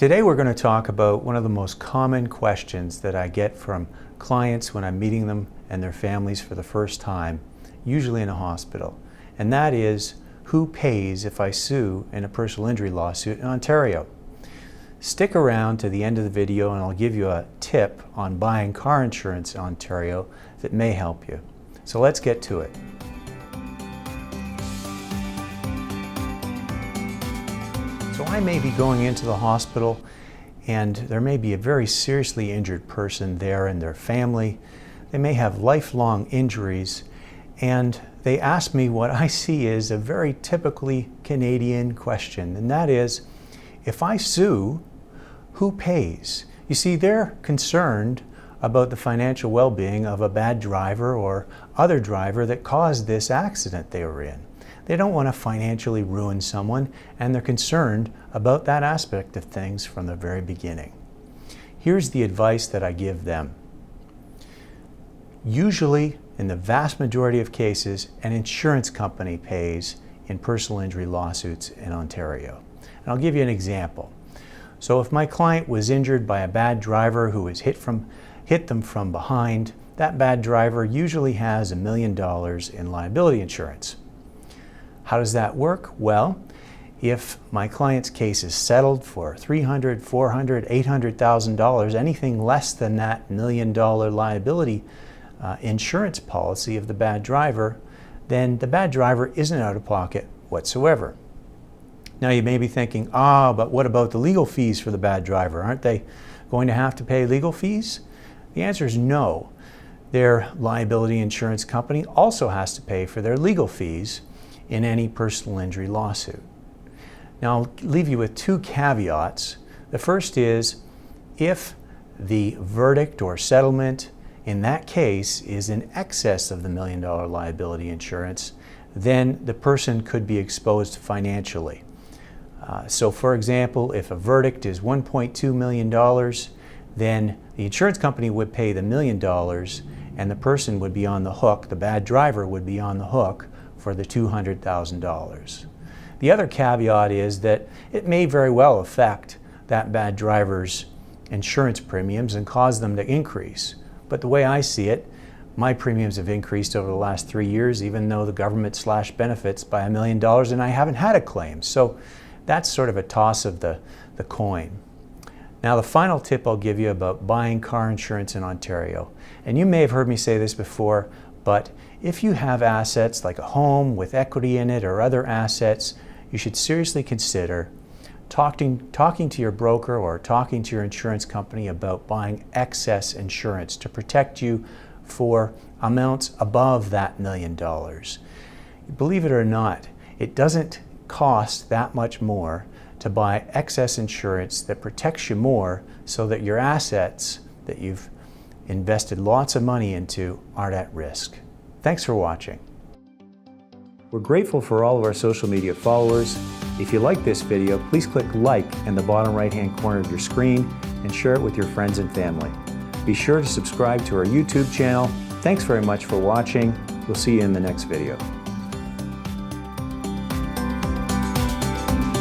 Today we're going to talk about one of the most common questions that I get from clients when I'm meeting them and their families for the first time, usually in a hospital. And that is, who pays if I sue in a personal injury lawsuit in Ontario? Stick around to the end of the video and I'll give you a tip on buying car insurance in Ontario that may help you. So let's get to it. So I may be going into the hospital and there may be a very seriously injured person there and their family. They may have lifelong injuries, and they ask me what I see is a very typically Canadian question, and that is, if I sue, who pays? You see, they're concerned about the financial well-being of a bad driver or other driver that caused this accident they were in. They don't want to financially ruin someone, and they're concerned about that aspect of things from the very beginning. Here's the advice that I give them. Usually, in the vast majority of cases, an insurance company pays in personal injury lawsuits in Ontario. And I'll give you an example. So if my client was injured by a bad driver who was hit them from behind, that bad driver usually has $1 million in liability insurance. How does that work? Well, if my client's case is settled for $300,000, $400,000, $800,000, anything less than that $1 million liability insurance policy of the bad driver, then the bad driver isn't out of pocket whatsoever. Now you may be thinking, but what about the legal fees for the bad driver? Aren't they going to have to pay legal fees? The answer is no. Their liability insurance company also has to pay for their legal fees in any personal injury lawsuit. Now I'll leave you with two caveats. The first is, if the verdict or settlement in that case is in excess of the $1 million liability insurance, then the person could be exposed financially. So for example, if a verdict is $1.2 million, then the insurance company would pay the $1 million and the person would be on the hook, the bad driver would be on the hook for the $200,000. The other caveat is that it may very well affect that bad driver's insurance premiums and cause them to increase. But the way I see it, my premiums have increased over the last 3 years, even though the government slashed benefits by $1 million and I haven't had a claim. So that's sort of a toss of the coin. Now the final tip I'll give you about buying car insurance in Ontario, and you may have heard me say this before, but if you have assets like a home with equity in it or other assets, you should seriously consider talking to your broker or talking to your insurance company about buying excess insurance to protect you for amounts above that $1 million. Believe it or not, it doesn't cost that much more to buy excess insurance that protects you more so that your assets that you've invested lots of money into aren't at risk. Thanks for watching. We're grateful for all of our social media followers. If you like this video, please click like in the bottom right-hand corner of your screen and share it with your friends and family. Be sure to subscribe to our YouTube channel. Thanks very much for watching. We'll see you in the next video.